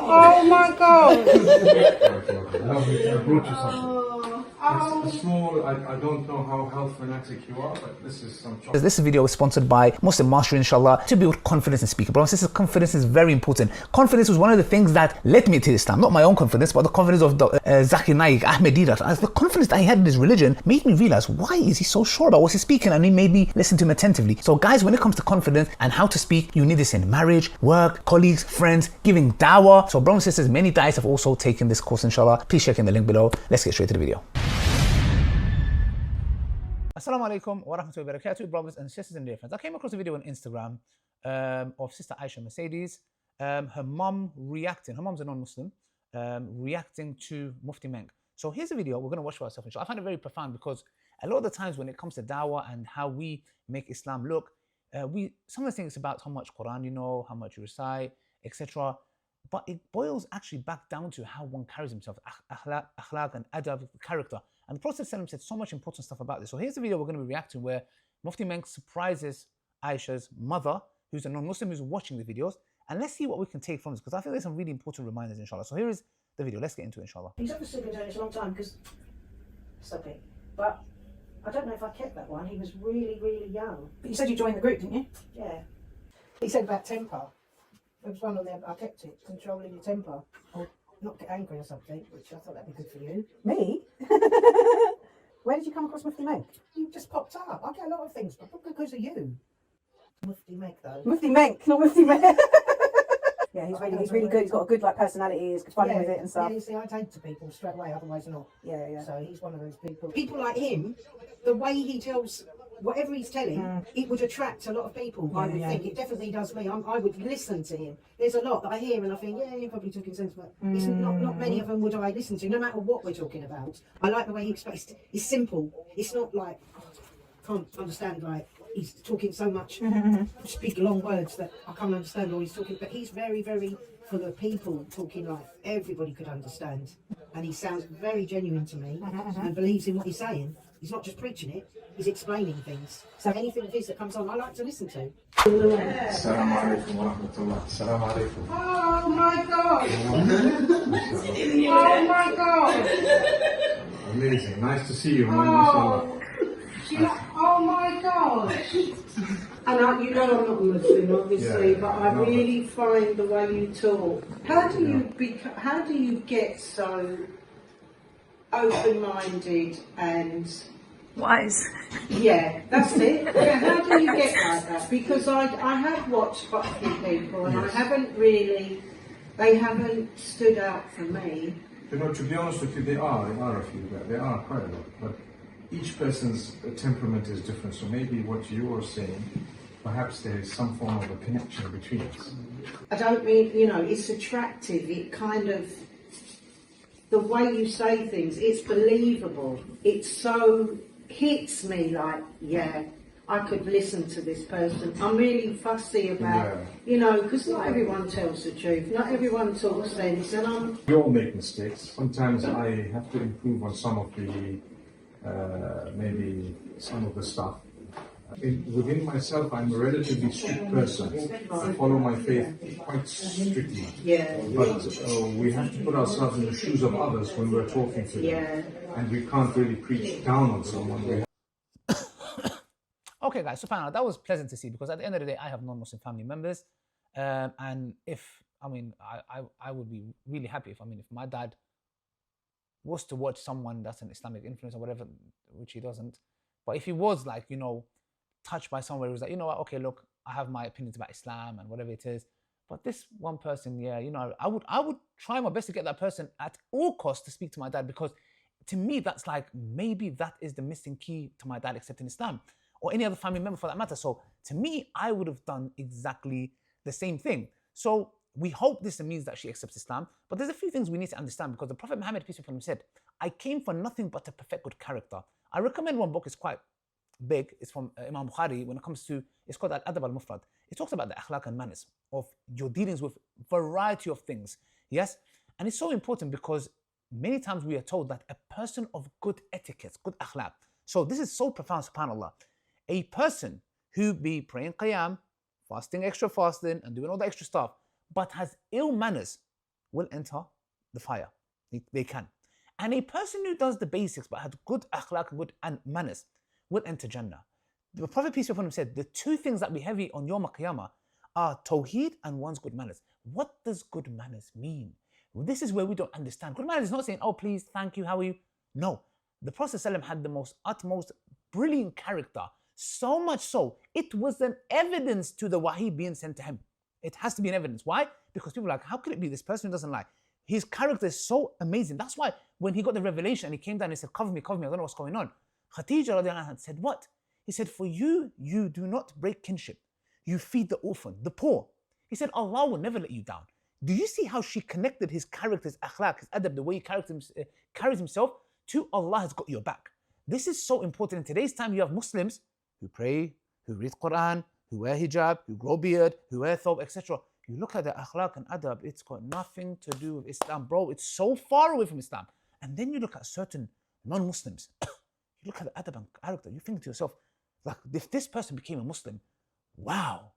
Oh my God! Lovely, I brought you something. It's small, I don't know how health fanatic you are, but this is some chocolate. This video is sponsored by Muslim Mastery, inshallah, to build confidence in speaking. Brothers and sisters, confidence is very important. Confidence was one of the things that led me to Islam. Not my own confidence, but the confidence of Zakir Naik, Ahmed Didat. As the confidence that he had in his religion made me realize, why is he so sure about what he's speaking? And he made me listen to him attentively. So guys, when it comes to confidence and how to speak, you need this in marriage, work, colleagues, friends, giving dawah. So brothers and sisters, many da'is have also taken this course, inshallah. Please check in the link below. Let's get straight to the video. Assalamu alaikum wa rahmatullahi wa barakatuh, brothers and sisters and dear friends. I came across a video on Instagram of Sister Aisha Mercedes, her mum reacting, her mum's a non-Muslim, reacting to Mufti Menk. So here's a video we're going to watch for ourselves, inshallah. I find it very profound because a lot of the times when it comes to dawah and how we make Islam look, some of the things about how much Quran you know, how much you recite, etc. But it boils actually back down to how one carries himself, akhlaq and adab, character. And the Prophet said so much important stuff about this. So here's the video we're going to be reacting where Mufti Menk surprises Aisha's mother, who's a non-Muslim, who's watching the videos. And let's see what we can take from this, because I think there's some really important reminders, inshallah. So here is the video. Let's get into it, inshallah. He's obviously been doing this a long time, because... Stop it. But I don't know if I kept that one. He was really, really young. But you said you joined the group, didn't you? Yeah. He said about temper. There was one on there, but I kept it, controlling your temper. Or not get angry or something, which I thought that'd be good for you. Me? Where did you come across Mufti Menk? You just popped up. I get a lot of things, but not because of you. Mufti Menk, though. Mufti Menk, not Mufti Menk. Yeah, he's really good. He's got a good personality. He's funny with it and stuff. Yeah, you see, I take to people straight away, otherwise not. Yeah, yeah. So he's one of those people. People like him, the way he tells, whatever he's telling, it would attract a lot of people. I would think it definitely does me. I would listen to him. There's a lot that I hear and I think, yeah, he probably took his sense, but it's not many of them would I listen to, no matter what we're talking about. I like the way he expressed. It's simple. It's not like can't understand, like he's talking so much, speak long words that I can't understand all he's talking. But he's very, very for the people, talking like everybody could understand, and he sounds very genuine to me and believes in what he's saying. He's not just preaching it, he's explaining things. So anything of his that comes on, I like to listen to. Assalamu alaikum wa rahmatullah. Assalamu alaikum. Oh my God! Oh my God! Amazing. Nice to see you, man. Mashallah. Oh my God! And you know I'm not Muslim, obviously, Yeah, but I no, really find the way you talk. How do you get so open-minded and wise? yeah, that's it. Yeah, how do you get like that? Because I have watched quite a few people, and Yes. I haven't really, they haven't stood out for me. You know, to be honest with you, there are a few, there are quite a lot, but each person's temperament is different, so maybe what you are saying, perhaps there is some form of a connection between us. I don't mean, it's attractive, it kind of, the way you say things, it's believable, it so hits me like, yeah, I could listen to this person. I'm really fussy about, because not everyone tells the truth, not everyone talks sense, and We all make mistakes. Sometimes I have to improve on some of the, maybe some of the stuff. Within myself, I'm a relatively strict person. I follow my faith quite strictly. yeah. But we have to put ourselves in the shoes of others when we're talking to them. Yeah. And we can't really preach down on someone. We Okay, guys, subhanAllah, that was pleasant to see, because at the end of the day, I have non-Muslim family members. And I would be really happy if my dad was to watch someone that's an Islamic influence or whatever, which he doesn't. But if he was like, touched by someone where he was like, you know what, okay, look, I have my opinions about Islam and whatever it is. But this one person, yeah, I would try my best to get that person at all costs to speak to my dad, because to me, that's like, maybe that is the missing key to my dad accepting Islam, or any other family member for that matter. So to me, I would have done exactly the same thing. So we hope this means that she accepts Islam, but there's a few things we need to understand, because the Prophet Muhammad, peace be upon him, said, I came for nothing but to perfect good character. I recommend one book, it's quite big, it's from Imam Bukhari, when it comes to, it's called Al-Adab al-Mufrad. It talks about the akhlaq and manners of your dealings with variety of things, yes? And it's so important because many times we are told that a person of good etiquette, good akhlaq. So this is so profound, subhanAllah. A person who be praying qiyam, fasting extra fasting, and doing all the extra stuff, but has ill manners will enter the fire. They can. And a person who does the basics but has good akhlaq and good manners will enter Jannah. The Prophet, peace be upon him, said the two things that be heavy on Yawm al-Qiyamah are tawheed and one's good manners. What does good manners mean? Well, this is where we don't understand. Good manners is not saying, oh, please, thank you, how are you? No. The Prophet ﷺ had the utmost brilliant character. So much so, it was an evidence to the wahi being sent to him. It has to be an evidence. Why? Because people are like, how could it be this person who doesn't lie? His character is so amazing. That's why when he got the revelation and he came down and he said, cover me, I don't know what's going on. Khadija radiallahu anha said, what? He said, for you, you do not break kinship. You feed the orphan, the poor. He said, Allah will never let you down. Do you see how she connected his character, his akhlaq, his adab, the way he carries himself to Allah has got your back. This is so important. In today's time, you have Muslims who pray, who read Quran, who wear hijab, who grow beard, who wear thawb, etc. You look at the akhlaq and adab, it's got nothing to do with Islam, bro. It's so far away from Islam. And then you look at certain non-Muslims, you look at the adab and character, you think to yourself, like, if this person became a Muslim, wow,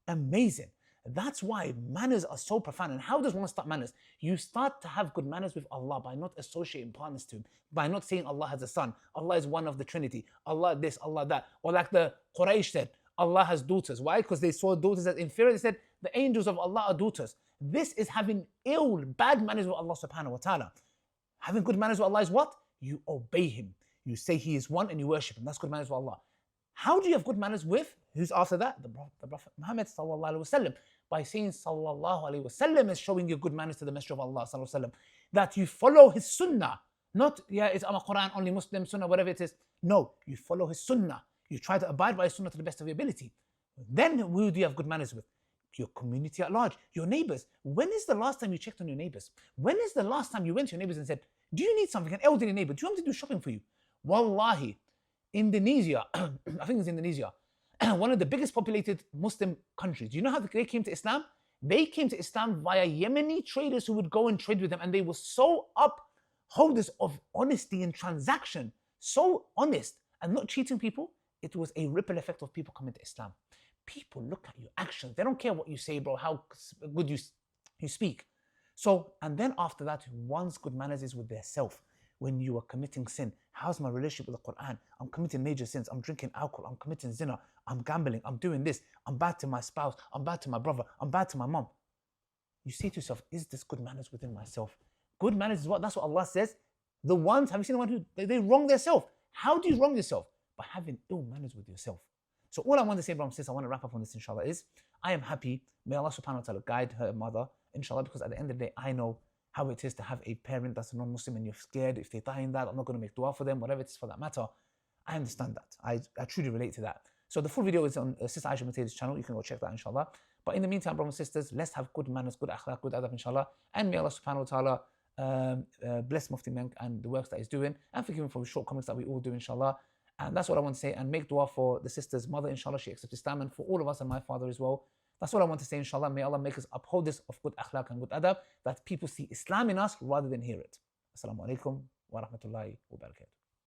amazing. That's why manners are so profound. And how does one start manners? You start to have good manners with Allah by not associating partners to Him, by not saying Allah has a son, Allah is one of the Trinity, Allah this, Allah that. Or like the Quraysh said, Allah has daughters. Why? Because they saw daughters as inferior. They said, the angels of Allah are daughters. This is having bad manners with Allah subhanahu wa ta'ala. Having good manners with Allah is what? You obey Him. You say He is one and you worship Him. That's good manners with Allah. How do you have good manners with? Who's after that? The Prophet Muhammad sallallahu alaihi wasallam. By saying sallallahu alaihi wasallam is showing you good manners to the Messenger of Allah sallallahu alaihi wasallam. That you follow his sunnah. Not, I'm a Quran only Muslim, sunnah, whatever it is. No, you follow his sunnah. You try to abide by his sunnah to the best of your ability. Then who do you have good manners with? Your community at large, your neighbors. When is the last time you checked on your neighbors? When is the last time you went to your neighbors and said, do you need something? An elderly neighbor, do you want me to do shopping for you? Wallahi, Indonesia, I think it's Indonesia, one of the biggest populated Muslim countries. Do you know how they came to Islam? They came to Islam via Yemeni traders who would go and trade with them, and they were so upholders of honesty and transaction, so honest and not cheating people. It was a ripple effect of people coming to Islam. People look at your actions. They don't care what you say, bro, how good you speak. So, and then after that, one's good manners is with their self. When you are committing sin, how's my relationship with the Quran? I'm committing major sins. I'm drinking alcohol. I'm committing zina. I'm gambling. I'm doing this. I'm bad to my spouse. I'm bad to my brother. I'm bad to my mom. You say to yourself, is this good manners within myself? Good manners is what? That's what Allah says. The ones, have you seen the one who, they wrong themselves? How do you wrong yourself? By having ill manners with yourself. So all I want to say, brothers and sisters, I want to wrap up on this, inshallah, is I am happy. May Allah subhanahu wa ta'ala guide her mother, inshallah, because at the end of the day, I know how it is to have a parent that's a non-Muslim and you're scared if they die in that, I'm not going to make dua for them, whatever it is for that matter. I understand that. I truly relate to that. So the full video is on Sister Aisha Mateida's channel. You can go check that, inshallah. But in the meantime, brothers and sisters, let's have good manners, good akhlaq, good adab, inshallah. And may Allah subhanahu wa ta'ala bless Mufti Menk and the works that he's doing, and forgive him for the shortcomings that we all do, inshallah. And that's what I want to say. And make dua for the sister's mother, inshallah. She accepts Islam, and for all of us and my father as well. That's what I want to say, inshallah. May Allah make us uphold this of good akhlaq and good adab, that people see Islam in us rather than hear it. Assalamu alaikum wa rahmatullahi wa barakatuh.